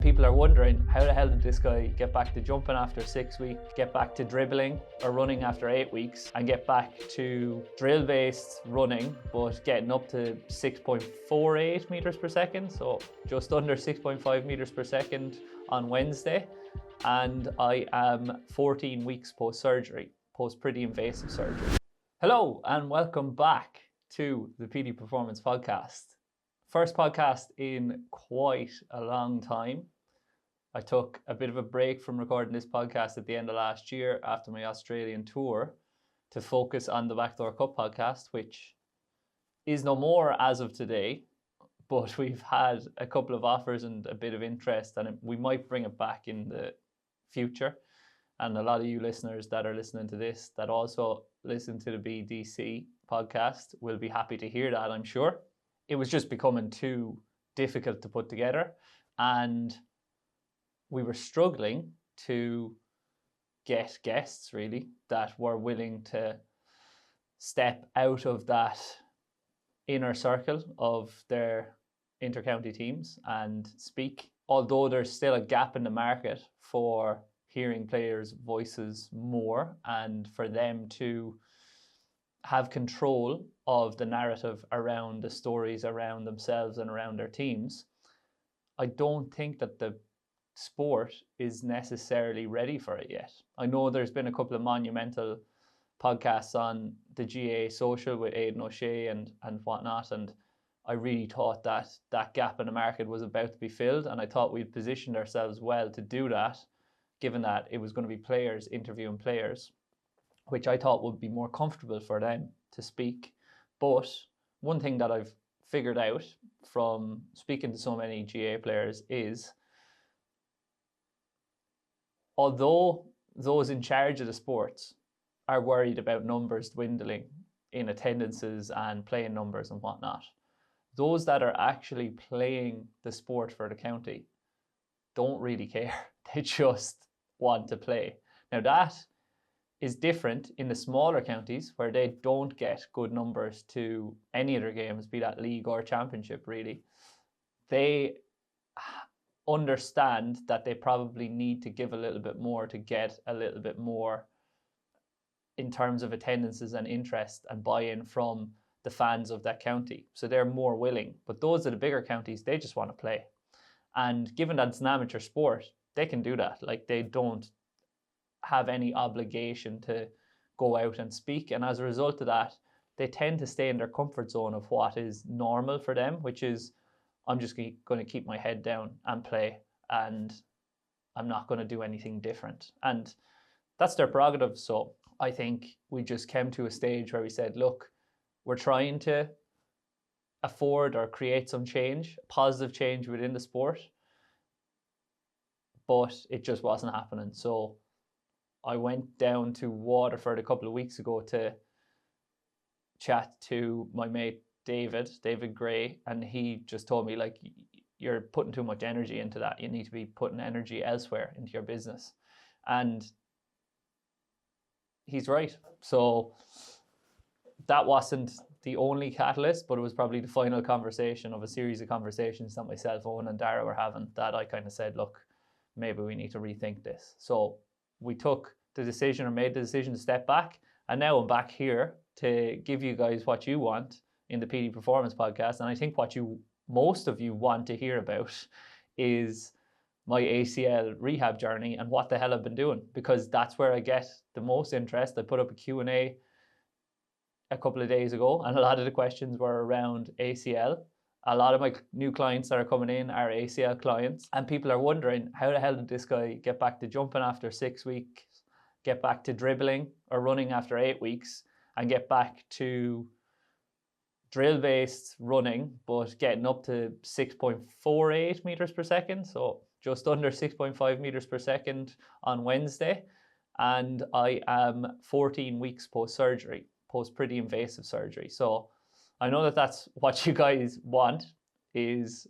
People are wondering, how the hell did this guy get back to jumping after 6 weeks, get back to dribbling or running after 8 weeks, and get back to drill-based running, but getting up to 6.48 meters per second, so just under 6.5 meters per second on Wednesday. And I am 14 weeks post-surgery, post-pretty invasive surgery. Hello, and welcome back to the Petey Performance Podcast. First podcast in quite a long time. I took a bit of a break from recording this podcast at the end of last year after my Australian tour to focus on the Backdoor Cup podcast, which is no more as of today, but we've had a couple of offers and a bit of interest, and we might bring it back in the future. And a lot of you listeners that are listening to this that also listen to the BDC podcast will be happy to hear that, I'm sure. It was just becoming too difficult to put together, and we were struggling to get guests really that were willing to step out of that inner circle of their intercounty teams and speak. Although there's still a gap in the market for hearing players' voices more and for them to have control of the narrative around the stories around themselves and around their teams, I don't think that the sport is necessarily ready for it yet. I know there's been a couple of monumental podcasts on the GA social with Aidan O'Shea and whatnot, and I really thought that that gap in the market was about to be filled, and I thought we'd positioned ourselves well to do that, given that it was going to be players interviewing players, which I thought would be more comfortable for them to speak. But one thing that I've figured out from speaking to so many GA players is, although those in charge of the sports are worried about numbers dwindling in attendances and playing numbers and whatnot, those that are actually playing the sport for the county don't really care. They just want to play. Now that is different in the smaller counties where they don't get good numbers to any of their games, be that league or championship really. They understand that they probably need to give a little bit more to get a little bit more in terms of attendances and interest and buy-in from the fans of that county. So they're more willing. But those are the bigger counties, they just want to play. And given that it's an amateur sport, they can do that. Like, they don't have any obligation to go out and speak, and as a result of that they tend to stay in their comfort zone of what is normal for them, which is, I'm just going to keep my head down and play, and I'm not going to do anything different, and that's their prerogative. So I think we just came to a stage where we said, look, we're trying to afford or create some change, positive change within the sport, but it just wasn't happening. So I went down to Waterford a couple of weeks ago to chat to my mate David Gray, and he just told me, like, you're putting too much energy into that. You need to be putting energy elsewhere into your business. And he's right. So that wasn't the only catalyst, but it was probably the final conversation of a series of conversations that myself, Owen and Dara were having, that I kind of said, look, maybe we need to rethink this. So we took the decision, or made the decision, to step back, and now I'm back here to give you guys what you want in the PD Performance Podcast. And I think what most of you want to hear about is my ACL rehab journey and what the hell I've been doing, because that's where I get the most interest. I put up a Q&A a couple of days ago, and a lot of the questions were around ACL. A lot of my new clients that are coming in are ACL clients, and people are wondering, how the hell did this guy get back to jumping after 6 weeks, get back to dribbling or running after 8 weeks, and get back to drill-based running, but getting up to 6.48 meters per second, so just under 6.5 meters per second on Wednesday. And I am 14 weeks post-surgery, post-pretty invasive surgery. So I know that that's what you guys want, is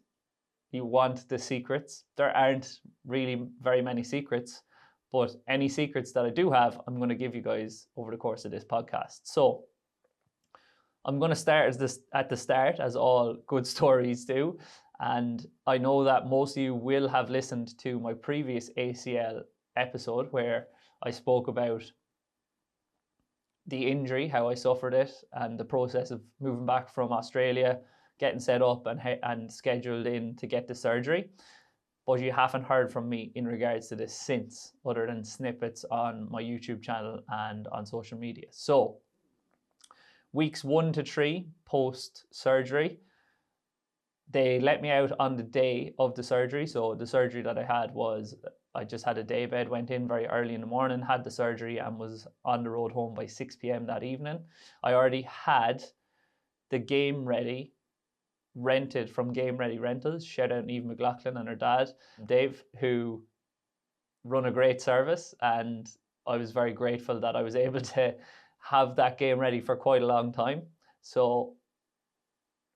you want the secrets. There aren't really very many secrets, but any secrets that I do have, I'm going to give you guys over the course of this podcast. So I'm going to start at the start, as all good stories do, And I know that most of you will have listened to my previous ACL episode where I spoke about the injury, how I suffered it, and the process of moving back from Australia, getting set up and scheduled in to get the surgery. But you haven't heard from me in regards to this since, other than snippets on my YouTube channel and on social media. So weeks 1 to 3 post surgery, they let me out on the day of the surgery. So the surgery that I had was, I just had a day bed, went in very early in the morning, had the surgery, and was on the road home by 6 p.m. that evening. I already had the Game Ready rented from Game Ready Rentals. Shout out Eve McLaughlin and her dad, Dave, who run a great service. And I was very grateful that I was able to have that game ready for quite a long time. So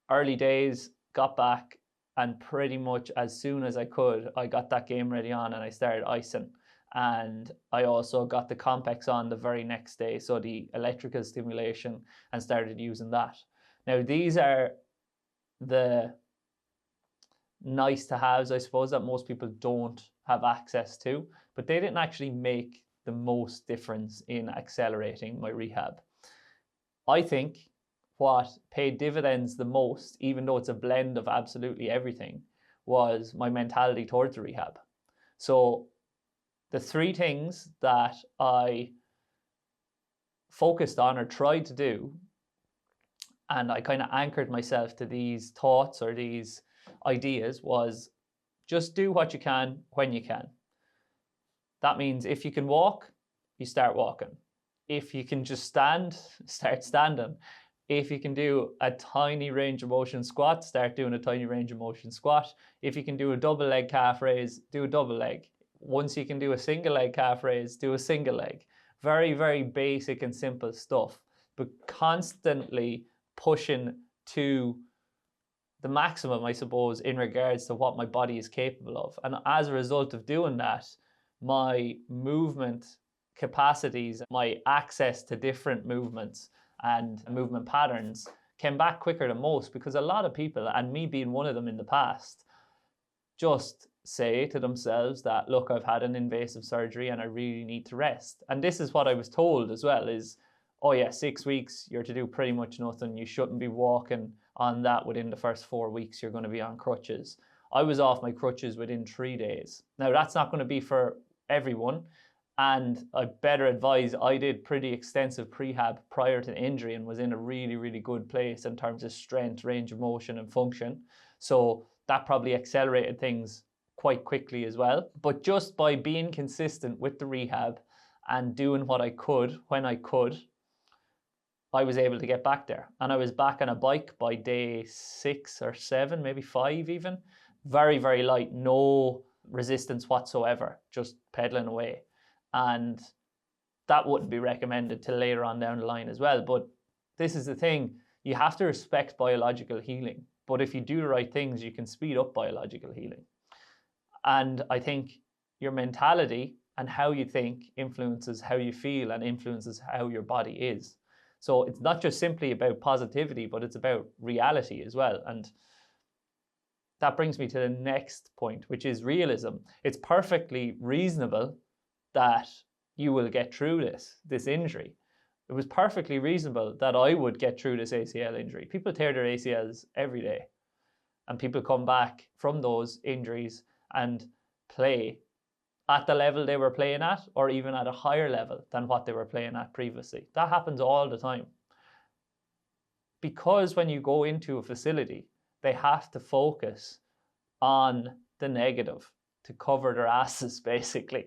early days, got back, and pretty much as soon as I could, I got that Game Ready on and I started icing. And I also got the Compex on the very next day, so the electrical stimulation, and started using that. Now, these are the nice to haves, I suppose, that most people don't have access to, but they didn't actually make the most difference in accelerating my rehab. I think what paid dividends the most, even though it's a blend of absolutely everything, was my mentality towards the rehab. So the 3 things that I focused on or tried to do, and I kind of anchored myself to these thoughts or these ideas, was just do what you can when you can. That means if you can walk, you start walking. If you can just stand, start standing. If you can do a tiny range of motion squat, start doing a tiny range of motion squat. If you can do a double leg calf raise, do a double leg. Once you can do a single leg calf raise, do a single leg. Very, very basic and simple stuff, but constantly pushing to the maximum, I suppose, in regards to what my body is capable of. And as a result of doing that, my movement capacities, my access to different movements and movement patterns came back quicker than most, because a lot of people, and me being one of them in the past, just say to themselves that, look, I've had an invasive surgery and I really need to rest. And this is what I was told as well, is, oh yeah, 6 weeks, you're to do pretty much nothing. You shouldn't be walking on that within the first 4 weeks. You're going to be on crutches. I was off my crutches within 3 days. Now, that's not going to be for everyone. And I better advise, I did pretty extensive prehab prior to the injury and was in a really, really good place in terms of strength, range of motion, and function. So that probably accelerated things quite quickly as well. But just by being consistent with the rehab and doing what I could when I could, I was able to get back there. And I was back on a bike by day 6 or 7, maybe 5 even. Very, very light, no resistance whatsoever, just pedaling away. And that wouldn't be recommended till later on down the line as well. But this is the thing, you have to respect biological healing. But if you do the right things, you can speed up biological healing. And I think your mentality and how you think influences how you feel and influences how your body is. So it's not just simply about positivity, but it's about reality as well. And that brings me to the next point, which is realism. It's perfectly reasonable that you will get through this injury. It was perfectly reasonable that I would get through this ACL injury. People tear their ACLs every day, and people come back from those injuries and play at the level they were playing at, or even at a higher level than what they were playing at previously. That happens all the time. Because when you go into a facility, they have to focus on the negative to cover their asses, basically.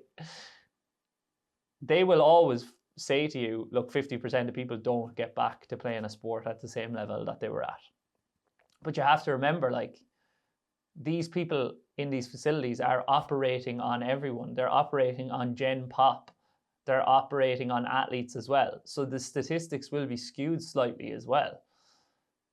They will always say to you, look, 50% of people don't get back to playing a sport at the same level that they were at. But you have to remember, like, these people in these facilities are operating on everyone. They're operating on Gen Pop. They're operating on athletes as well. So the statistics will be skewed slightly as well.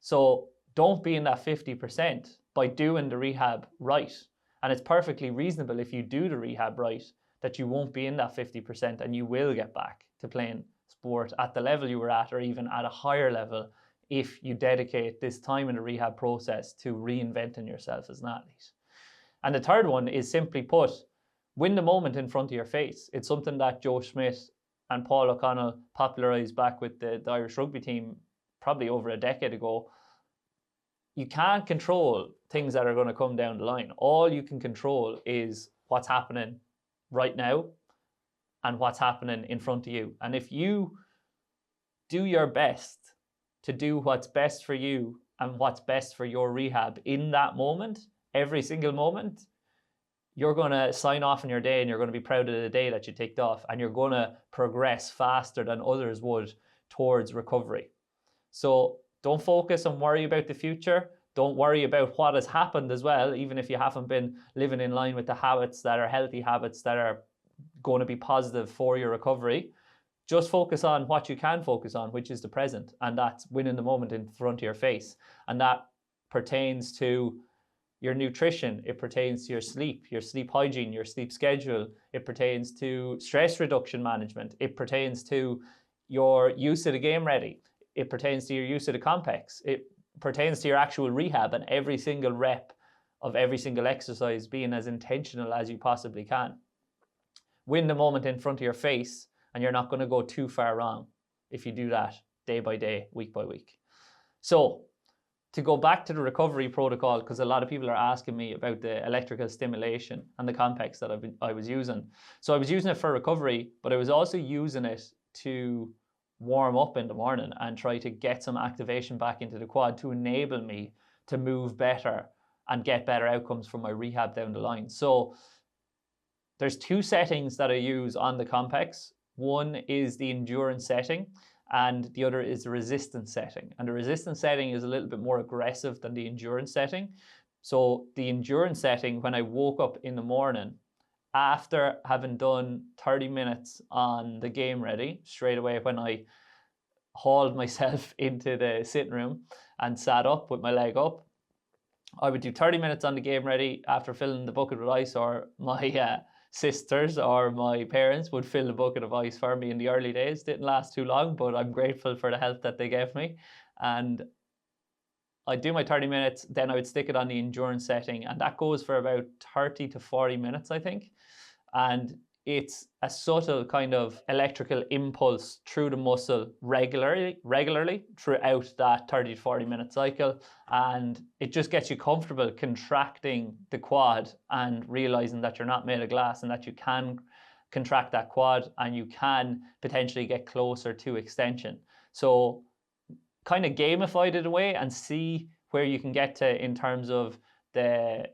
So don't be in that 50% by doing the rehab right. And it's perfectly reasonable if you do the rehab right that you won't be in that 50% and you will get back to playing sport at the level you were at, or even at a higher level if you dedicate this time in the rehab process to reinventing yourself as an athlete. And the third one is, simply put, win the moment in front of your face. It's something that Joe Schmidt and Paul O'Connell popularised back with the Irish rugby team probably over a decade ago. You can't control things that are going to come down the line. All you can control is what's happening right now and what's happening in front of you. And if you do your best to do what's best for you and what's best for your rehab in that moment, every single moment, you're going to sign off on your day and you're going to be proud of the day that you ticked off, and you're going to progress faster than others would towards recovery. So don't focus and worry about the future. Don't worry about what has happened as well, even if you haven't been living in line with the habits that are healthy habits that are going to be positive for your recovery. Just focus on what you can focus on, which is the present, and that's winning the moment in front of your face. And that pertains to your nutrition, it pertains to your sleep hygiene, your sleep schedule, it pertains to stress reduction management, it pertains to your use of the game ready, it pertains to your use of the complex, it pertains to your actual rehab and every single rep of every single exercise being as intentional as you possibly can. Win the moment in front of your face, and you're not going to go too far wrong if you do that day by day, week by week. So, to go back to the recovery protocol, because a lot of people are asking me about the electrical stimulation and the complex that I was using. So I was using it for recovery, but I was also using it to warm up in the morning and try to get some activation back into the quad to enable me to move better and get better outcomes from my rehab down the line. So there's two settings that I use on the complex. One is the endurance setting, and the other is the resistance setting. And the resistance setting is a little bit more aggressive than the endurance setting. So the endurance setting, when I woke up in the morning, after having done 30 minutes on the game ready, straight away when I hauled myself into the sitting room and sat up with my leg up, I would do 30 minutes on the game ready after filling the bucket with ice, or my sisters or my parents would fill the bucket of ice for me in the early days. Didn't last too long, but I'm grateful for the help that they gave me. And I'd do my 30 minutes, then I would stick it on the endurance setting, and that goes for about 30 to 40 minutes, I think. And it's a subtle kind of electrical impulse through the muscle regularly throughout that 30 to 40 minute cycle. And it just gets you comfortable contracting the quad and realizing that you're not made of glass and that you can contract that quad and you can potentially get closer to extension. So kind of gamify it away and see where you can get to in terms of the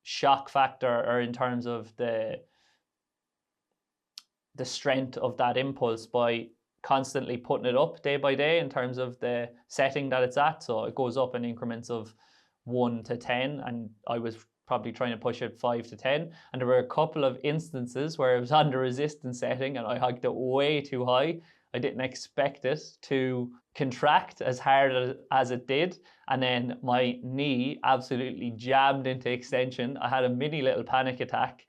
shock factor, or in terms of the strength of that impulse, by constantly putting it up day by day in terms of the setting that it's at. So it goes up in increments of 1 to 10, and I was probably trying to push it 5 to 10. And there were a couple of instances where it was on the resistance setting and I hiked it way too high. I didn't expect it to contract as hard as it did. And then my knee absolutely jammed into extension. I had a mini little panic attack.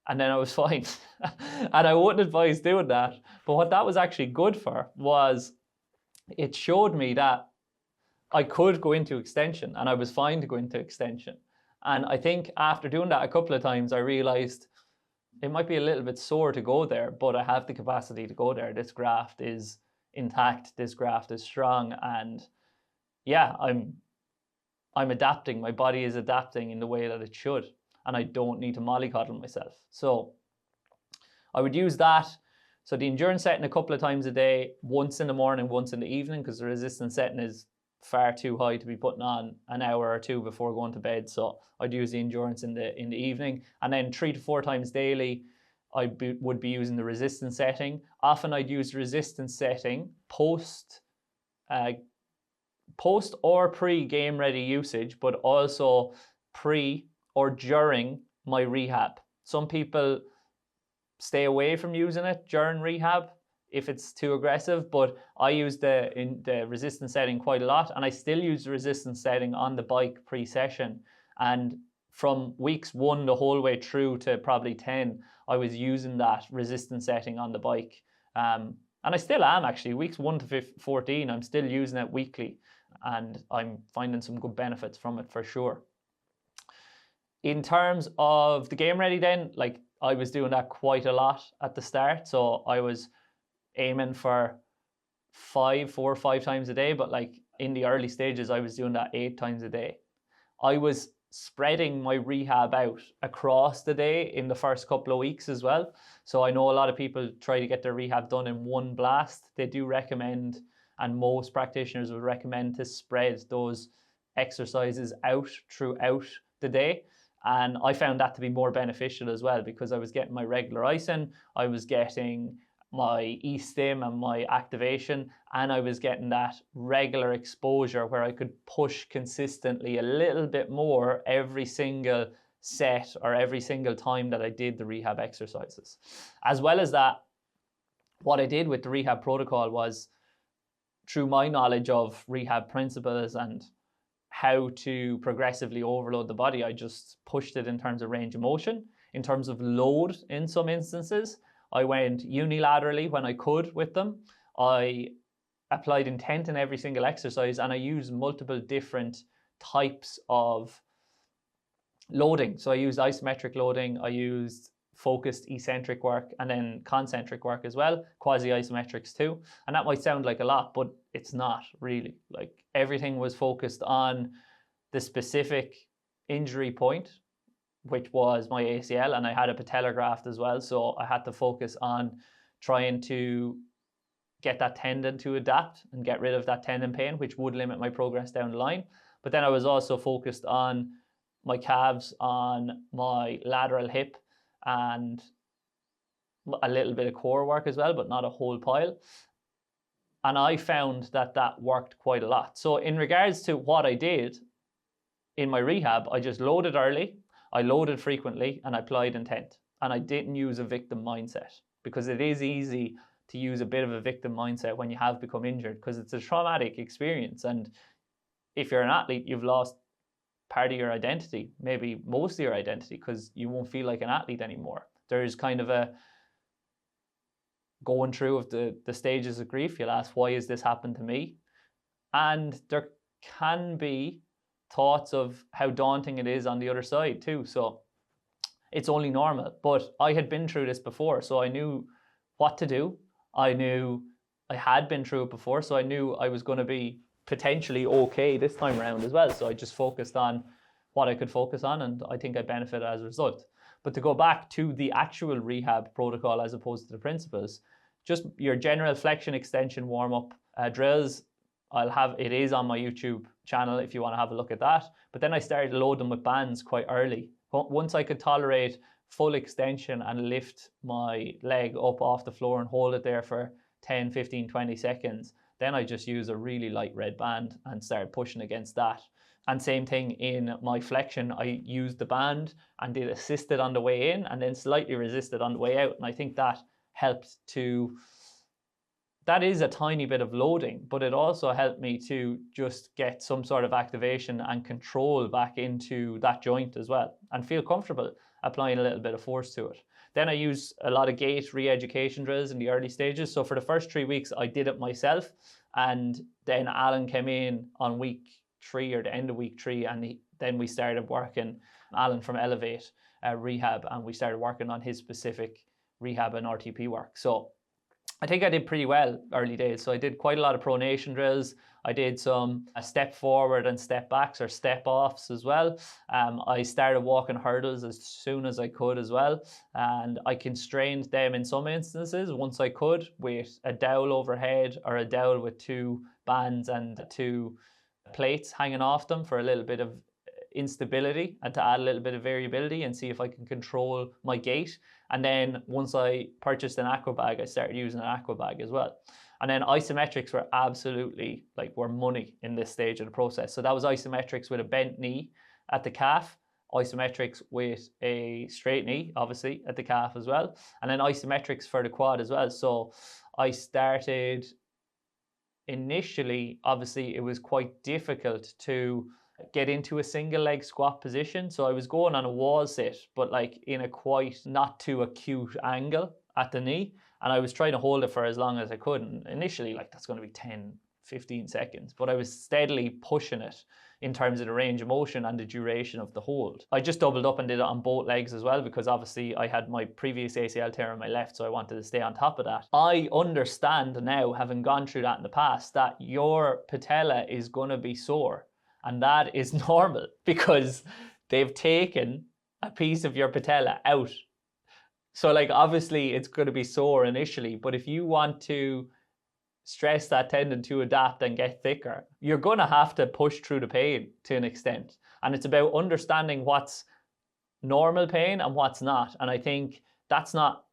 And then I was fine. And I wouldn't advise doing that. But what that was actually good for was it showed me that I could go into extension and I was fine to go into extension. And I think after doing that a couple of times, I realized it might be a little bit sore to go there, but I have the capacity to go there. This graft is intact. This graft is strong. And yeah, I'm adapting. My body is adapting in the way that it should. And I don't need to mollycoddle myself. So I would use that. So the endurance setting a couple of times a day, once in the morning, once in the evening, because the resistance setting is far too high to be putting on an hour or two before going to bed. So I'd use the endurance in the evening. And then 3 to 4 times daily, I would be using the resistance setting. Often I'd use the resistance setting post or pre-game ready usage, but also pre or during my rehab. Some people stay away from using it during rehab if it's too aggressive, but I use the resistance setting quite a lot, and I still use the resistance setting on the bike pre-session. And from weeks 1 the whole way through to probably 10, I was using that resistance setting on the bike. And I still am actually. Weeks 1 to 14, I'm still using it weekly. and I'm finding some good benefits from it for sure. In terms of the game ready then, like I was doing that quite a lot at the start. So I was aiming for 4 or 5 times a day, but like in the early stages, I was doing that 8 times a day. I was spreading my rehab out across the day in the first couple of weeks as well. So I know a lot of people try to get their rehab done in one blast. They do recommend, and most practitioners would recommend, to spread those exercises out throughout the day. And I found that to be more beneficial as well, because I was getting my regular icing, I was getting my e-stim and my activation, and I was getting that regular exposure where I could push consistently a little bit more every single set or every single time that I did the rehab exercises. As well as that, what I did with the rehab protocol was, through my knowledge of rehab principles and how to progressively overload the body, I just pushed it in terms of range of motion. In terms of load, in some instances, I went unilaterally when I could with them. I applied intent in every single exercise, and I used multiple different types of loading. So I used isometric loading, I used focused eccentric work, and then concentric work as well, quasi-isometrics too. And that might sound like a lot, but it's not really. Like, everything was focused on the specific injury point, which was my ACL, and I had a patellar graft as well. So I had to focus on trying to get that tendon to adapt and get rid of that tendon pain, which would limit my progress down the line. But then I was also focused on my calves, on my lateral hip, and a little bit of core work as well, but not a whole pile. And I found that that worked quite a lot. So in regards to what I did in my rehab, I just loaded early, I loaded frequently, and I applied intent. And I didn't use a victim mindset, because it is easy to use a bit of a victim mindset when you have become injured, because it's a traumatic experience. And if you're an athlete, you've lost part of your identity, maybe most of your identity, because you won't feel like an athlete anymore. There's kind of a going through of the stages of grief. You'll ask, why has this happened to me? And there can be thoughts of how daunting it is on the other side too. So it's only normal. But I had been through this before, so I knew what to do. I knew I had been through it before, so I knew I was going to be potentially okay this time around as well. So I just focused on what I could focus on, and I think I benefited as a result. But to go back to the actual rehab protocol as opposed to the principles, just your general flexion extension warm-up drills, it is on my YouTube channel if you want to have a look at that. But then I started loading them with bands quite early. Once I could tolerate full extension and lift my leg up off the floor and hold it there for 10, 15, 20 seconds, then I just used a really light red band and started pushing against that. And same thing in my flexion, I used the band and did assisted on the way in and then slightly resisted on the way out. And I think that helped to, that is a tiny bit of loading, but it also helped me to just get some sort of activation and control back into that joint as well, and feel comfortable applying a little bit of force to it. Then I use a lot of gait re-education drills in the early stages. So for the first 3 weeks, I did it myself. And then Alan came in on week 3 or the end of week 3. And then we started working, Alan from Elevate Rehab, and we started working on his specific rehab and RTP work. So I think I did pretty well early days. So I did quite a lot of pronation drills. I did some step forward and step backs or step offs as well. I started walking hurdles as soon as I could as well. And I constrained them in some instances once I could with a dowel overhead or a dowel with 2 bands and 2 plates hanging off them for a little bit of instability and to add a little bit of variability and see if I can control my gait. And then once I purchased an aqua bag, I started using an aqua bag as well. And then isometrics were absolutely were money in this stage of the process. So that was isometrics with a bent knee at the calf, isometrics with a straight knee, obviously, at the calf as well, and then isometrics for the quad as well. So I started initially, obviously, it was quite difficult to get into a single leg squat position. So I was going on a wall sit, but in a quite not too acute angle at the knee. And I was trying to hold it for as long as I could. And initially, that's going to be 10, 15 seconds, but I was steadily pushing it in terms of the range of motion and the duration of the hold. I just doubled up and did it on both legs as well, because obviously I had my previous ACL tear on my left, so I wanted to stay on top of that. I understand now, having gone through that in the past, that your patella is going to be sore, and that is normal because they've taken a piece of your patella out. So like, obviously it's going to be sore initially, but if you want to stress that tendon to adapt and get thicker, you're going to have to push through the pain to an extent. And it's about understanding what's normal pain and what's not. And I think that's not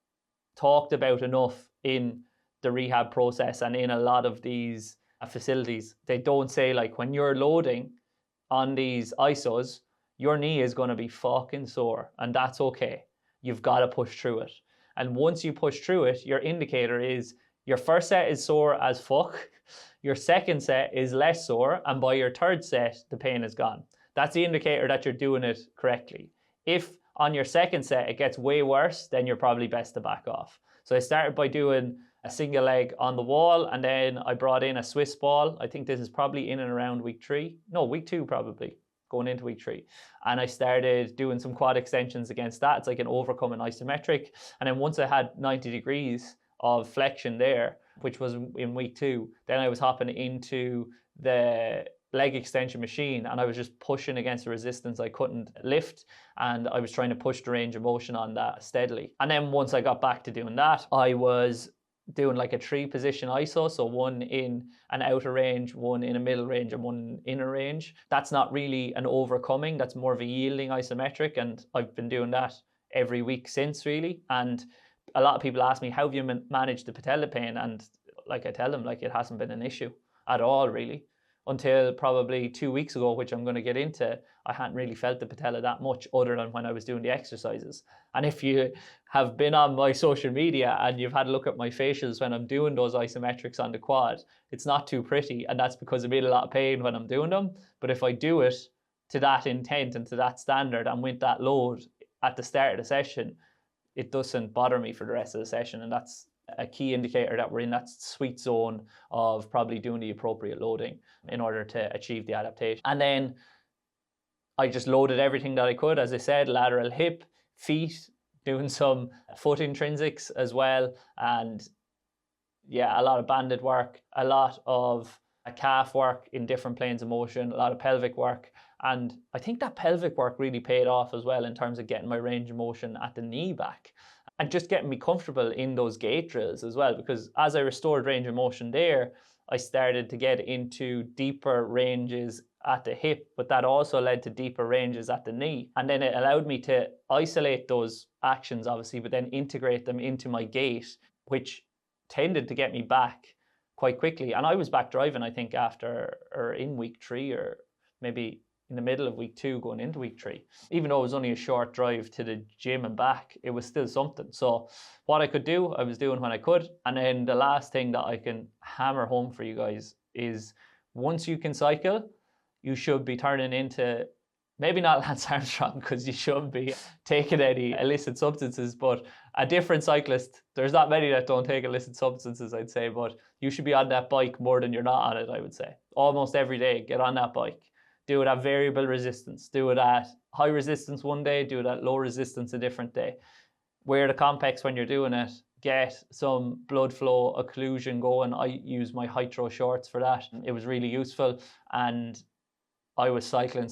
talked about enough in the rehab process and in a lot of these facilities. They don't say, like, when you're loading on these ISOs, your knee is going to be fucking sore, and that's okay. You've got to push through it. And once you push through it, your indicator is your first set is sore as fuck, your second set is less sore, and by your third set, the pain is gone. That's the indicator that you're doing it correctly. If on your second set it gets way worse, then you're probably best to back off. So I started by doing a single leg on the wall, and then I brought in a Swiss ball. I think this is probably in and around week 2 probably, going into week 3. And I started doing some quad extensions against that. It's like an overcoming isometric. And then once I had 90 degrees of flexion there, which was in week 2, then I was hopping into the leg extension machine, and I was just pushing against the resistance I couldn't lift, and I was trying to push the range of motion on that steadily. And then once I got back to doing that, I was doing like a 3-position ISO, so one in an outer range, one in a middle range, and one inner range. That's not really an overcoming, that's more of a yielding isometric, and I've been doing that every week since, really. And a lot of people ask me, how have you managed the patella pain? And like, I tell them, like, it hasn't been an issue at all, really, until probably 2 weeks ago, which I'm going to get into. I hadn't really felt the patella that much other than when I was doing the exercises. And if you have been on my social media and you've had a look at my facials when I'm doing those isometrics on the quad, it's not too pretty, and that's because I'm in a lot of pain when I'm doing them. But if I do it to that intent and to that standard and with that load at the start of the session, it doesn't bother me for the rest of the session. And that's a key indicator that we're in that sweet zone of probably doing the appropriate loading in order to achieve the adaptation. And then I just loaded everything that I could, as I said, lateral hip, feet, doing some foot intrinsics as well. And yeah, a lot of banded work, a lot of calf work in different planes of motion, a lot of pelvic work. And I think that pelvic work really paid off as well in terms of getting my range of motion at the knee back and just getting me comfortable in those gait drills as well, because as I restored range of motion there, I started to get into deeper ranges at the hip, but that also led to deeper ranges at the knee. And then it allowed me to isolate those actions, obviously, but then integrate them into my gait, which tended to get me back quite quickly. And I was back driving, I think, after or in week 3, or maybe in the middle of week 2 going into week 3. Even though it was only a short drive to the gym and back, it was still something. So what I could do, I was doing when I could. And then the last thing that I can hammer home for you guys is, once you can cycle, you should be turning into, maybe not Lance Armstrong, because you shouldn't be taking any illicit substances, but a different cyclist. There's not many that don't take illicit substances, I'd say, but you should be on that bike more than you're not on it, I would say. Almost every day, get on that bike. Do it at variable resistance. Do it at high resistance one day, do it at low resistance a different day. Wear the Compex when you're doing it. Get some blood flow occlusion going. I use my Hydro shorts for that. It was really useful. And I was cycling.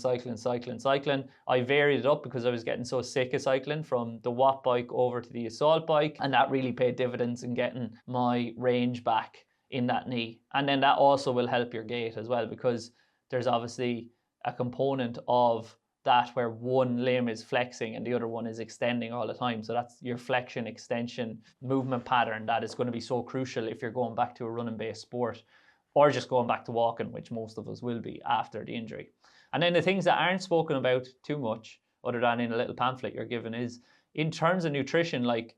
I varied it up because I was getting so sick of cycling, from the watt bike over to the assault bike. And that really paid dividends in getting my range back in that knee. And then that also will help your gait as well, because there's obviously a component of that where one limb is flexing and the other one is extending all the time. So that's your flexion extension movement pattern that is going to be so crucial if you're going back to a running based sport, or just going back to walking, which most of us will be after the injury. And then the things that aren't spoken about too much, other than in a little pamphlet you're given, is in terms of nutrition, like,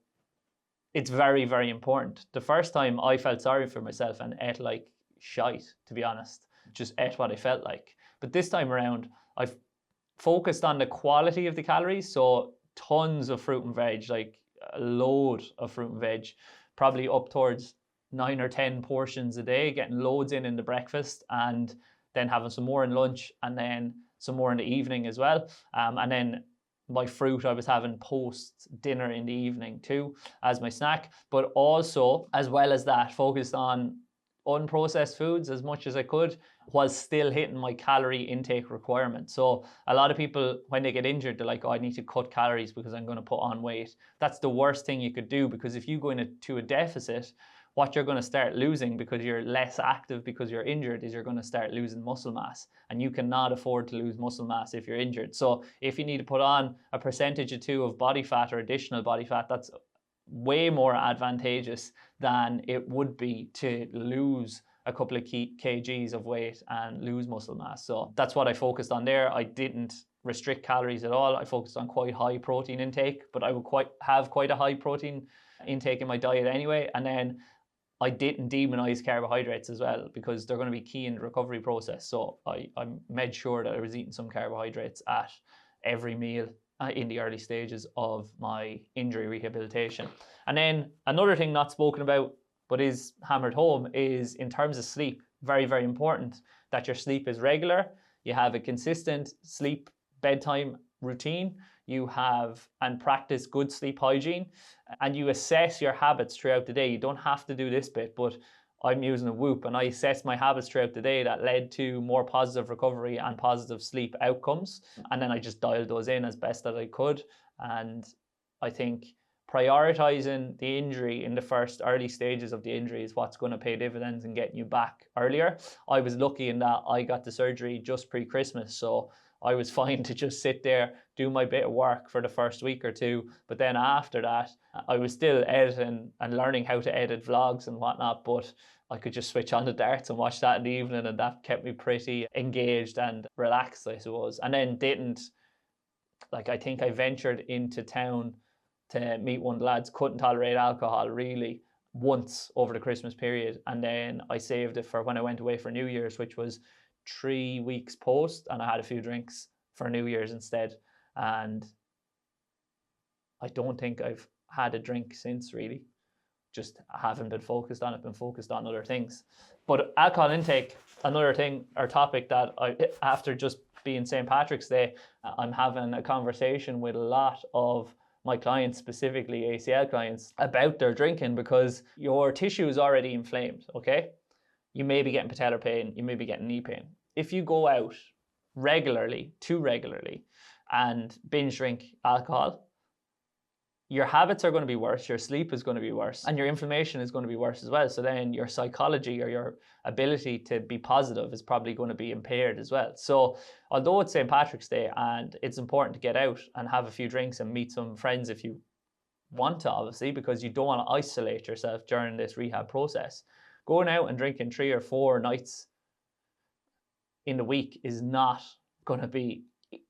it's very, very important. The first time I felt sorry for myself and ate like shite, to be honest. Just ate what I felt like. But this time around, I've focused on the quality of the calories. So tons of fruit and veg, like a load of fruit and veg, probably up towards 9 or 10 portions a day, getting loads in the breakfast, and then having some more in lunch, and then some more in the evening as well. And then my fruit I was having post dinner in the evening too as my snack. But also, as well as that, focused on unprocessed foods as much as I could, while still hitting my calorie intake requirement. So a lot of people, when they get injured, they're like, oh, I need to cut calories because I'm going to put on weight. That's the worst thing you could do, because if you go into a deficit, what you're going to start losing, because you're less active because you're injured, is you're going to start losing muscle mass, and you cannot afford to lose muscle mass if you're injured. So if you need to put on a percentage or two of body fat or additional body fat, that's way more advantageous than it would be to lose a couple of kgs of weight and lose muscle mass. So that's what I focused on there. I didn't restrict calories at all. I focused on quite high protein intake, but I would have quite a high protein intake in my diet anyway. And then I didn't demonize carbohydrates as well, because they're going to be key in the recovery process. So I made sure that I was eating some carbohydrates at every meal in the early stages of my injury rehabilitation. And then another thing not spoken about, but is hammered home, is in terms of sleep. Very, very important that your sleep is regular. You have a consistent sleep bedtime routine. You have and practice good sleep hygiene, and you assess your habits throughout the day. You don't have to do this bit, but I'm using a Whoop, and I assessed my habits throughout the day that led to more positive recovery and positive sleep outcomes. And then I just dialed those in as best that I could. And I think prioritizing the injury in the first early stages of the injury is what's going to pay dividends and getting you back earlier. I was lucky in that I got the surgery just pre-Christmas, so I was fine to just sit there, do my bit of work for the first week or two. But then after that, I was still editing and learning how to edit vlogs and whatnot, but I could just switch on the darts and watch that in the evening, and that kept me pretty engaged and relaxed, I suppose. And then I think I ventured into town to meet one of the lads, couldn't tolerate alcohol really once over the Christmas period. And then I saved it for when I went away for New Year's, which was 3 weeks post, and I had a few drinks for New Year's instead. And I don't think I've had a drink since, really. Just haven't been focused on it, been focused on other things. But alcohol intake, another thing or topic that after just being St. Patrick's Day, I'm having a conversation with a lot of my clients, specifically ACL clients, about their drinking, because your tissue is already inflamed, okay? You may be getting patellar pain, you may be getting knee pain. If you go out too regularly, and binge drink alcohol, your habits are going to be worse, your sleep is going to be worse, and your inflammation is going to be worse as well. So then your psychology or your ability to be positive is probably going to be impaired as well. So although it's St. Patrick's Day and it's important to get out and have a few drinks and meet some friends if you want to, obviously, because you don't want to isolate yourself during this rehab process, going out and drinking 3 or 4 nights in the week is not going to be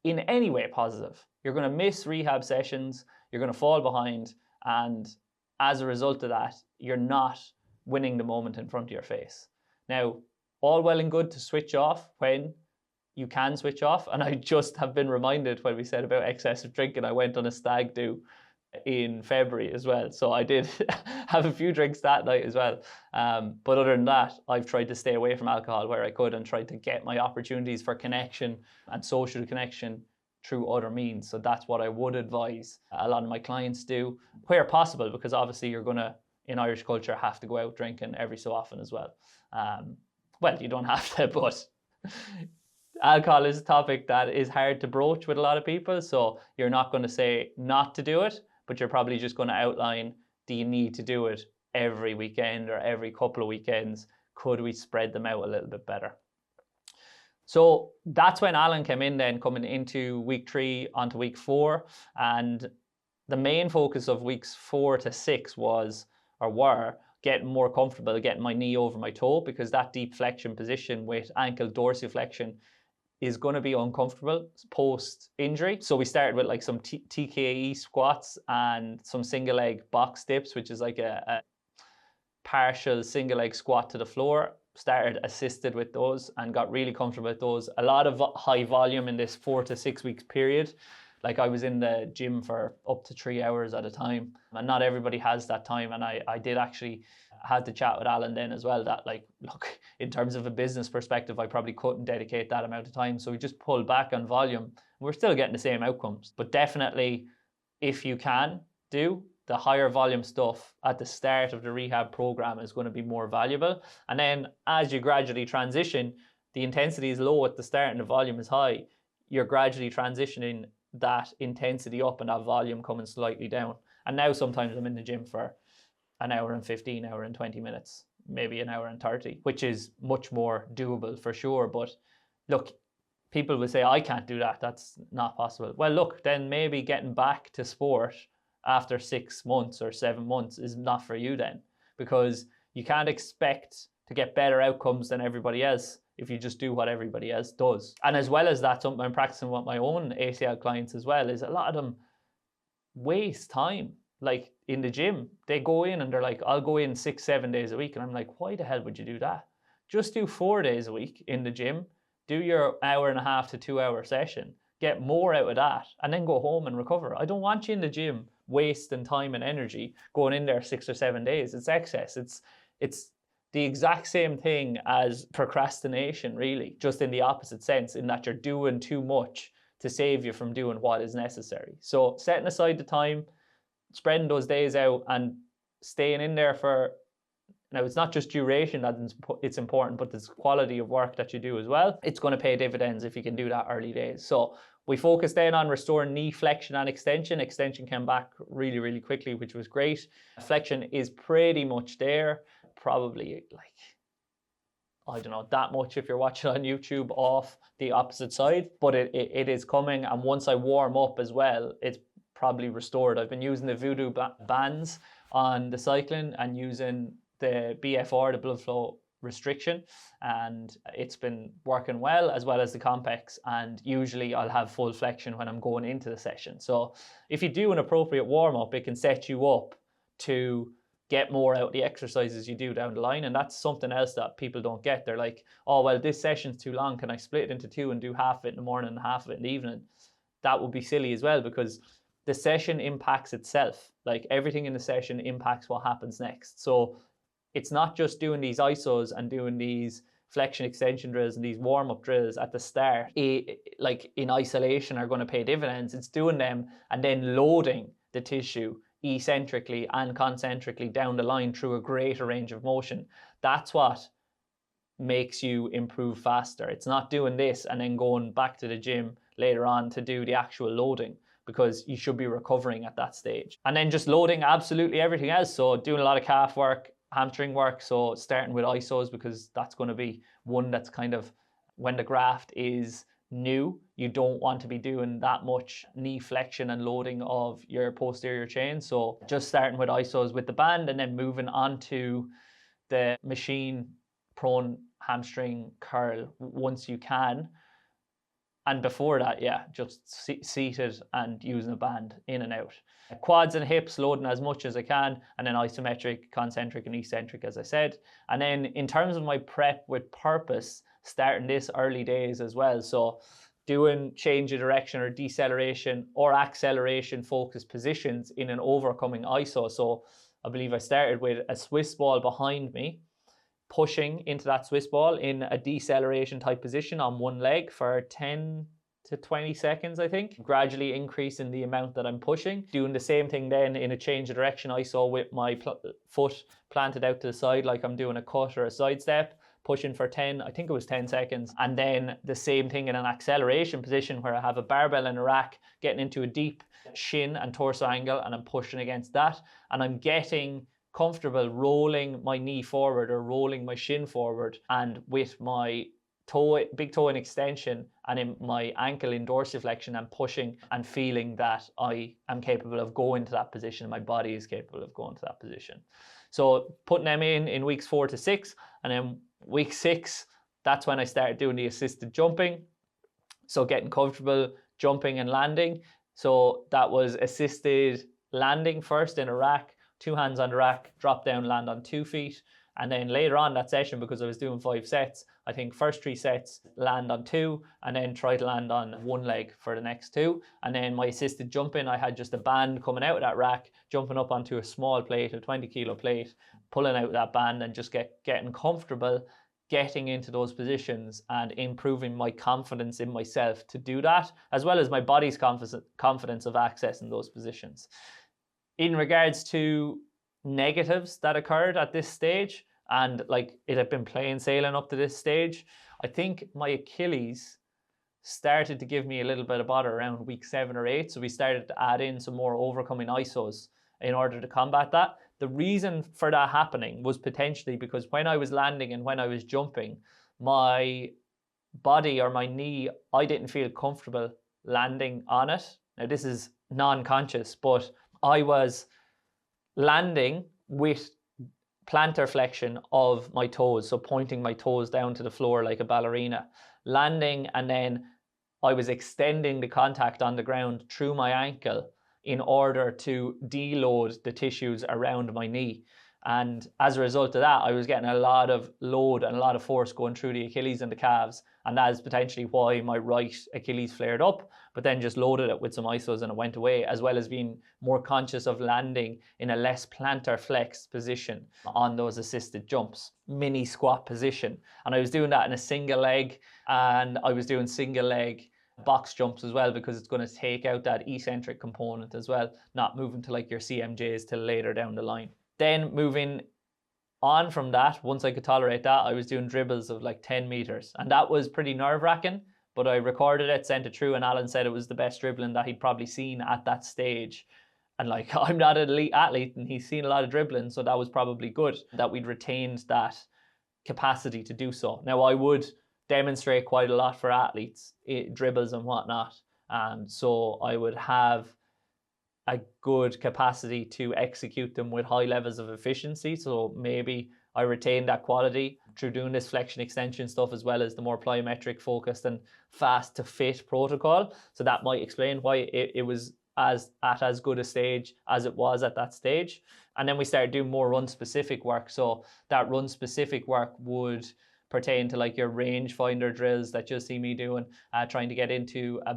in any way positive. You're going to miss rehab sessions, you're going to fall behind, and as a result of that, you're not winning the moment in front of your face. Now, all well and good to switch off when you can switch off, and I just have been reminded when we said about excessive drinking, I went on a stag do in February as well, so I did have a few drinks that night as well, but other than that, I've tried to stay away from alcohol where I could and tried to get my opportunities for connection and social connection through other means. So that's what I would advise a lot of my clients do where possible, because obviously you're going to, in Irish culture, have to go out drinking every so often as well. Well, you don't have to, but alcohol is a topic that is hard to broach with a lot of people, so you're not going to say not to do it, but you're probably just going to outline, do you need to do it every weekend or every couple of weekends? Could we spread them out a little bit better? So that's when Alan came in then, coming into week 3 onto week 4. And the main focus of weeks 4 to 6 were getting more comfortable, getting my knee over my toe, because that deep flexion position with ankle dorsiflexion is going to be uncomfortable post injury. So we started with like some TKE squats and some single leg box dips, which is like a partial single leg squat to the floor. Started assisted with those and got really comfortable with those. A lot of high volume in this 4 to 6 weeks period. Like I was in the gym for up to 3 hours at a time, and not everybody has that time. And I did actually I had to chat with Alan then as well that, like, look, in terms of a business perspective, I probably couldn't dedicate that amount of time. So we just pulled back on volume. We're still getting the same outcomes, but definitely if you can do the higher volume stuff at the start of the rehab program is going to be more valuable. And then as you gradually transition, the intensity is low at the start and the volume is high. You're gradually transitioning that intensity up and that volume coming slightly down. And now sometimes I'm in the gym for an hour and 15, hour and 20 minutes, maybe an hour and 30, which is much more doable for sure. But look, people will say, I can't do that. That's not possible. Well, look, then maybe getting back to sport after 6 months or 7 months is not for you then, because you can't expect to get better outcomes than everybody else if you just do what everybody else does. And as well as that, something I'm practicing with my own ACL clients as well is a lot of them waste time. Like in the gym, they go in and they're like, I'll go in 6-7 days a week. And I'm like, why the hell would you do that? Just do 4 days a week in the gym, do your 1.5 to 2 hour session, get more out of that, and then go home and recover. I don't want you in the gym wasting time and energy going in there 6 or 7 days. It's excess. It's the exact same thing as procrastination, really, just in the opposite sense, in that you're doing too much to save you from doing what is necessary. So setting aside the time, spreading those days out and staying in there for, now it's not just duration that it's important, but there's quality of work that you do as well. It's going to pay dividends if you can do that early days. So we focused then on restoring knee flexion and extension. Extension came back really, really quickly, which was great. Flexion is pretty much there, probably like, I don't know, that much if you're watching on YouTube off the opposite side, but it is coming. And once I warm up as well, it's probably restored. I've been using the Voodoo bands on the cycling and using the BFR, the blood flow restriction, and it's been working well, as well as the Compex. And usually I'll have full flexion when I'm going into the session. So if you do an appropriate warm up, it can set you up to get more out of the exercises you do down the line. And that's something else that people don't get. They're like, oh, well, this session's too long. Can I split it into two and do half of it in the morning and half of it in the evening? That would be silly as well, because the session impacts itself. Like everything in the session impacts what happens next. So it's not just doing these ISOs and doing these flexion extension drills and these warm-up drills at the start, like in isolation, are going to pay dividends. It's doing them and then loading the tissue eccentrically and concentrically down the line through a greater range of motion. That's what makes you improve faster. It's not doing this and then going back to the gym later on to do the actual loading, because you should be recovering at that stage. And then just loading absolutely everything else. So doing a lot of calf work, hamstring work. So starting with ISOs, because that's going to be one that's kind of, when the graft is new, you don't want to be doing that much knee flexion and loading of your posterior chain. So just starting with ISOs with the band and then moving on to the machine prone hamstring curl once you can. And before that, yeah, just seated and using a band in and out. Quads and hips, loading as much as I can, and then isometric, concentric, and eccentric, as I said. And then in terms of my prep with purpose, starting this early days as well. So doing change of direction or deceleration or acceleration focused positions in an overcoming ISO. So I believe I started with a Swiss ball behind me, pushing into that Swiss ball in a deceleration type position on one leg for 10 to 20 seconds, I think. Gradually increasing the amount that I'm pushing. Doing the same thing then in a change of direction ISO with my foot planted out to the side like I'm doing a cut or a side step, pushing for 10, I think it was 10 seconds. And then the same thing in an acceleration position where I have a barbell and a rack, getting into a deep shin and torso angle, and I'm pushing against that. And I'm getting comfortable rolling my knee forward or rolling my shin forward, and with my toe, big toe in extension and in my ankle in dorsiflexion, and pushing and feeling that I am capable of going to that position. My body is capable of going to that position. So putting them in weeks 4 to 6, and then week 6, that's when I started doing the assisted jumping. So getting comfortable jumping and landing. So that was assisted landing first in a rack, 2 hands on the rack, drop down, land on 2 feet. And then later on that session, because I was doing 5 sets, I think first 3 sets land on 2 and then try to land on 1 leg for the next 2. And then my assisted jumping, I had just a band coming out of that rack, jumping up onto a small plate, a 20 kilo plate, pulling out that band and just getting comfortable, getting into those positions and improving my confidence in myself to do that, as well as my body's confidence of accessing those positions. In regards to negatives that occurred at this stage, and like it had been plain sailing up to this stage, I think my Achilles started to give me a little bit of bother around week 7 or 8. So we started to add in some more overcoming ISOs in order to combat that. The reason for that happening was potentially because when I was landing and when I was jumping, my body or my knee, I didn't feel comfortable landing on it. Now this is non-conscious, but I was landing with plantar flexion of my toes, so pointing my toes down to the floor like a ballerina, landing, and then I was extending the contact on the ground through my ankle in order to deload the tissues around my knee. And as a result of that, I was getting a lot of load and a lot of force going through the Achilles and the calves. And that is potentially why my right Achilles flared up, but then just loaded it with some ISOs and it went away, as well as being more conscious of landing in a less plantar flex position on those assisted jumps, mini squat position. And I was doing that in a single leg, and I was doing single leg box jumps as well, because it's going to take out that eccentric component as well, not moving to like your CMJs till later down the line. Then moving on from that, once I could tolerate that, I was doing dribbles of like 10 meters. And that was pretty nerve-wracking, but I recorded it, sent it through, and Alan said it was the best dribbling that he'd probably seen at that stage. And like, I'm not an elite athlete and he's seen a lot of dribbling, so that was probably good that we'd retained that capacity to do so. Now, I would demonstrate quite a lot for athletes, dribbles and whatnot. So I would have a good capacity to execute them with high levels of efficiency. So maybe I retain that quality through doing this flexion extension stuff, as well as the more plyometric focused and fast to fit protocol. So that might explain why it was at as good a stage as it was at that stage. And then we started doing more run specific work. So that run specific work would pertain to like your range finder drills that you'll see me doing, trying to get into a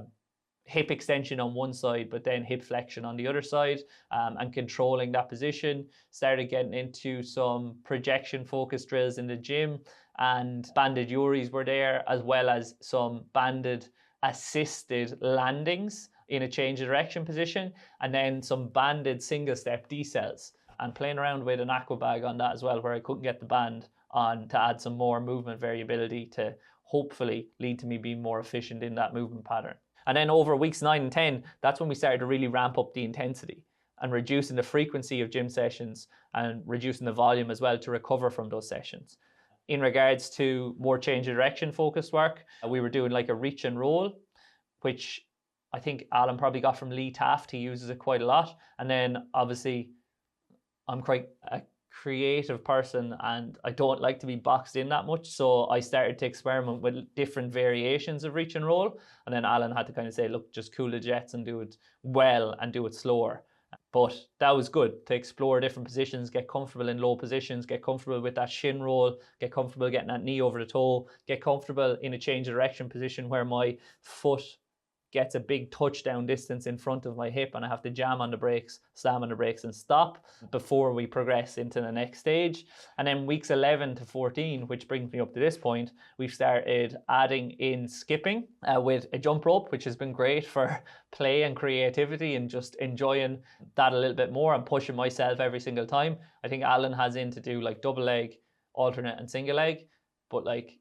hip extension on one side, but then hip flexion on the other side, and controlling that position. Started getting into some projection focused drills in the gym, and banded Uris were there, as well as some banded assisted landings in a change of direction position, and then some banded single step decels, and playing around with an aqua bag on that as well, where I couldn't get the band on, to add some more movement variability to hopefully lead to me being more efficient in that movement pattern. And then over weeks 9 and 10, that's when we started to really ramp up the intensity and reducing the frequency of gym sessions and reducing the volume as well to recover from those sessions. In regards to more change of direction focused work, we were doing like a reach and roll, which I think Alan probably got from Lee Taft. He uses it quite a lot. And then obviously I'm quite a creative person and I don't like to be boxed in that much, so I started to experiment with different variations of reach and roll, and then Alan had to kind of say, look, just cool the jets and do it well and do it slower. But that was good to explore different positions, get comfortable in low positions, get comfortable with that shin roll, get comfortable getting that knee over the toe, get comfortable in a change of direction position where my foot gets a big touchdown distance in front of my hip and I have to jam on the brakes, slam on the brakes and stop before we progress into the next stage. And then weeks 11 to 14, which brings me up to this point, we've started adding in skipping with a jump rope, which has been great for play and creativity and just enjoying that a little bit more and pushing myself every single time. I think Alan has in to do like double leg, alternate and single leg, but like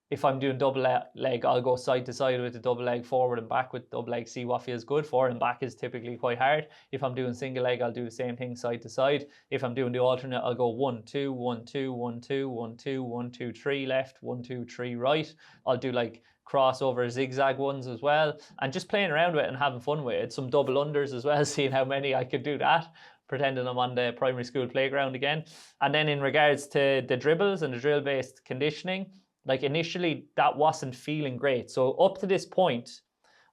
if I'm doing double leg, I'll go side to side with the double leg, forward and back with double leg, see what feels good. Forward and back is typically quite hard. If I'm doing single leg, I'll do the same thing side to side. If I'm doing the alternate, I'll go 1, 2, 1, 2, 1, 2, 1, 2, 1, 2, 3 left, 1, 2, 3 right. I'll do like crossover zigzag ones as well, and just playing around with it and having fun with it. Some double unders as well, seeing how many I could do that, pretending I'm on the primary school playground again. And then in regards to the dribbles and the drill-based conditioning, like initially that wasn't feeling great. So up to this point,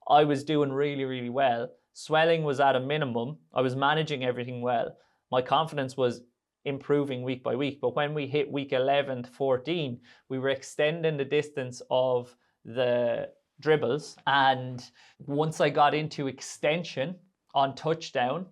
I was doing really, really well. Swelling was at a minimum. I was managing everything well. My confidence was improving week by week. But when we hit week 11 to 14, we were extending the distance of the dribbles. And once I got into extension on touchdown,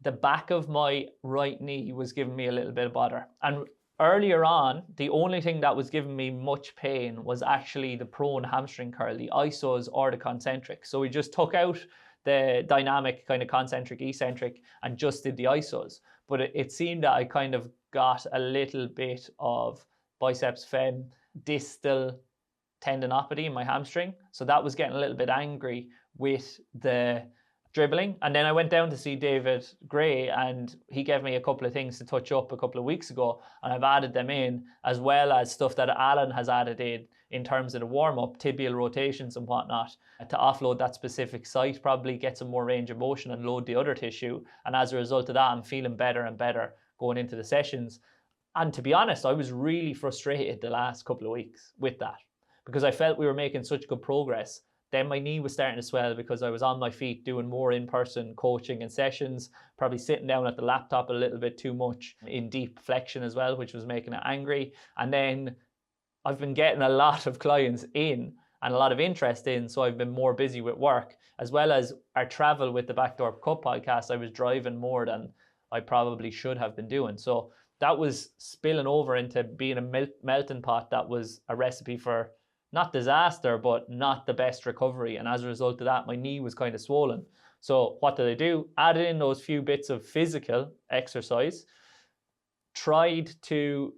the back of my right knee was giving me a little bit of bother. And earlier on, the only thing that was giving me much pain was actually the prone hamstring curl, the isos or the concentric. So we just took out the dynamic kind of concentric, eccentric, and just did the isos. But it seemed that I kind of got a little bit of biceps fem distal tendinopathy in my hamstring. So that was getting a little bit angry with the dribbling. And then I went down to see David Gray, and he gave me a couple of things to touch up a couple of weeks ago, and I've added them in, as well as stuff that Alan has added in terms of the warm-up, tibial rotations and whatnot, to offload that specific site, probably get some more range of motion and load the other tissue. And as a result of that, I'm feeling better and better going into the sessions. And to be honest, I was really frustrated the last couple of weeks with that, because I felt we were making such good progress. Then my knee was starting to swell because I was on my feet doing more in-person coaching and sessions, probably sitting down at the laptop a little bit too much in deep flexion as well, which was making it angry. And then I've been getting a lot of clients in and a lot of interest in, so I've been more busy with work, as well as our travel with the Backdoor Cup podcast. I was driving more than I probably should have been doing. So that was spilling over into being a melting pot that was a recipe for not disaster, but not the best recovery. And as a result of that, my knee was kind of swollen. So what did I do? Added in those few bits of physical exercise, tried to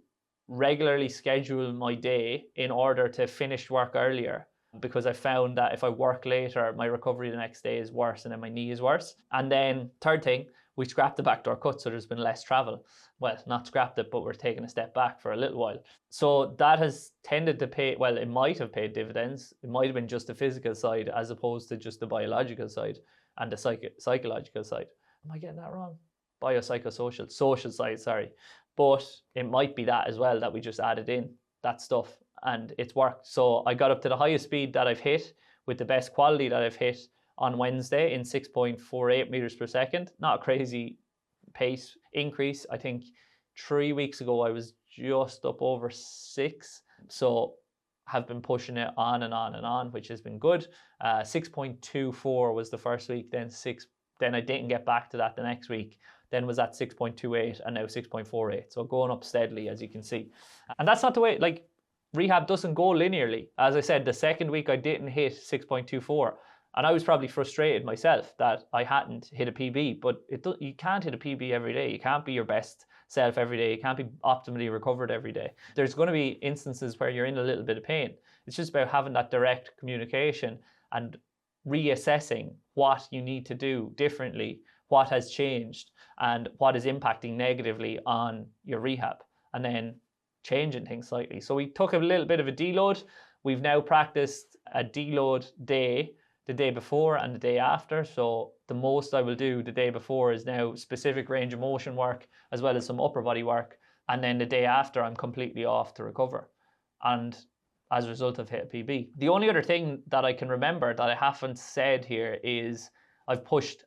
regularly schedule my day in order to finish work earlier, because I found that if I work later, my recovery the next day is worse and then my knee is worse. And then third thing, we scrapped the backdoor cut, so there's been less travel. Well, not scrapped it, but we're taking a step back for a little while. So that has tended to pay, well, it might have paid dividends. It might have been just the physical side as opposed to just the biological side and the psychological side. Am I getting that wrong? Biopsychosocial, social side, sorry. But it might be that as well, that we just added in that stuff and it's worked. So I got up to the highest speed that I've hit with the best quality that I've hit on Wednesday in 6.48 meters per second. Not a crazy pace increase. I think 3 weeks ago I was just up over 6. So have been pushing it on and on and on, which has been good. 6.24 was the first week, then I didn't get back to that the next week. Then was at 6.28 and now 6.48. So going up steadily, as you can see. And that's not the way, like, rehab doesn't go linearly. As I said, the second week I didn't hit 6.24. And I was probably frustrated myself that I hadn't hit a PB, but you can't hit a PB every day. You can't be your best self every day. You can't be optimally recovered every day. There's going to be instances where you're in a little bit of pain. It's just about having that direct communication and reassessing what you need to do differently, what has changed, and what is impacting negatively on your rehab, and then changing things slightly. So we took a little bit of a deload. We've now practiced a deload day, the day before and the day after. So the most I will do the day before is now specific range of motion work, as well as some upper body work. And then the day after, I'm completely off to recover. And as a result, I've hit a PB. The only other thing that I can remember that I haven't said here is I've pushed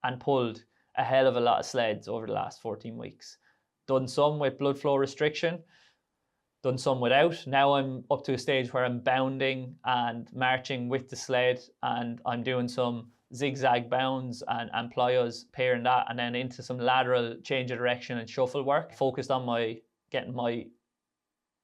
and pulled a hell of a lot of sleds over the last 14 weeks. Done some with blood flow restriction, done some without. Now I'm up to a stage where I'm bounding and marching with the sled, and I'm doing some zigzag bounds and plyos, pairing that, and then into some lateral change of direction and shuffle work, focused on getting my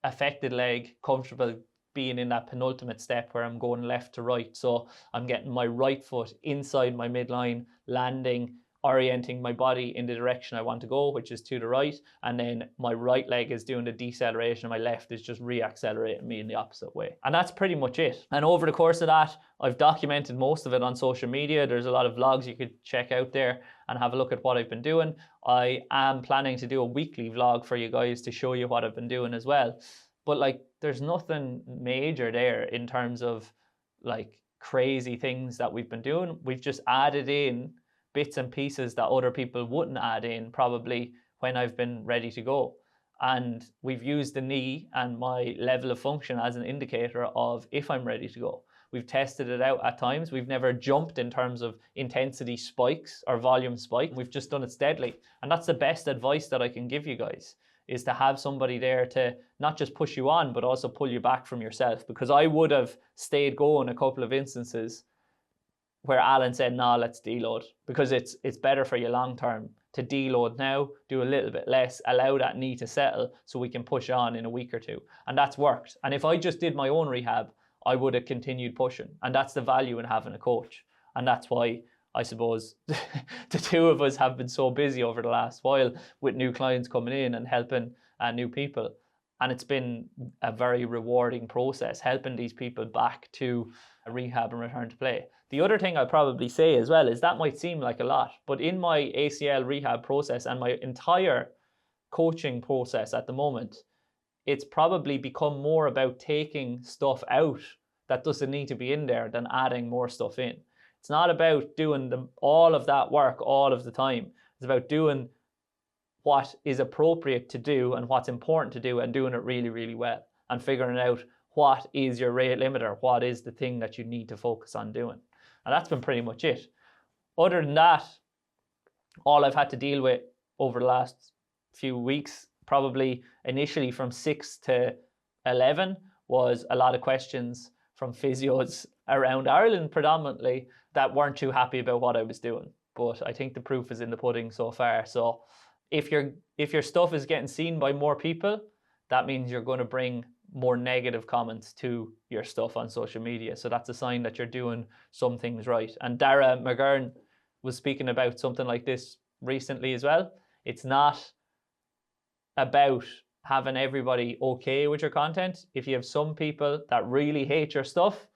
affected leg comfortable being in that penultimate step where I'm going left to right. So I'm getting my right foot inside my midline, landing, orienting my body in the direction I want to go, which is to the right, and then my right leg is doing the deceleration and my left is just re-accelerating me in the opposite way. And that's pretty much it. And over the course of that, I've documented most of it on social media. There's a lot of vlogs you could check out there and have a look at what I've been doing. I am planning to do a weekly vlog for you guys to show you what I've been doing as well. But like, there's nothing major there in terms of like crazy things that we've been doing. We've just added in bits and pieces that other people wouldn't add in probably when I've been ready to go. And we've used the knee and my level of function as an indicator of if I'm ready to go. We've tested it out at times. We've never jumped in terms of intensity spikes or volume spike. We've just done it steadily. And that's the best advice that I can give you guys, is to have somebody there to not just push you on, but also pull you back from yourself. Because I would have stayed going a couple of instances where Alan said, "No, let's deload," because it's better for you long term to deload now, do a little bit less, allow that knee to settle so we can push on in a week or two. And that's worked. And if I just did my own rehab, I would have continued pushing. And that's the value in having a coach. And that's why I suppose the two of us have been so busy over the last while with new clients coming in and helping new people. And it's been a very rewarding process, helping these people back to a rehab and return to play. The other thing I'd probably say as well is that might seem like a lot, but in my ACL rehab process and my entire coaching process at the moment, it's probably become more about taking stuff out that doesn't need to be in there than adding more stuff in. It's not about doing all of that work all of the time. It's about doing what is appropriate to do and what's important to do and doing it really, really well, and figuring out what is your rate limiter, what is the thing that you need to focus on doing. And that's been pretty much it. Other than that, all I've had to deal with over the last few weeks, probably initially from 6 to 11, was a lot of questions from physios around Ireland predominantly that weren't too happy about what I was doing. But I think the proof is in the pudding so far. So if your stuff is getting seen by more people, that means you're going to bring more negative comments to your stuff on social media. So that's a sign that you're doing some things right. And Dara McGurn was speaking about something like this recently as well. It's not about having everybody okay with your content. If you have some people that really hate your stuff,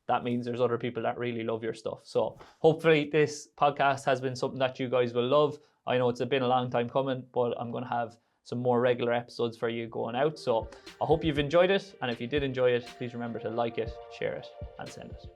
that means there's other people that really love your stuff. So hopefully this podcast has been something that you guys will love. I know it's been a long time coming, but I'm going to have some more regular episodes for you going out. So I hope you've enjoyed it. And if you did enjoy it, please remember to like it, share it, and send it.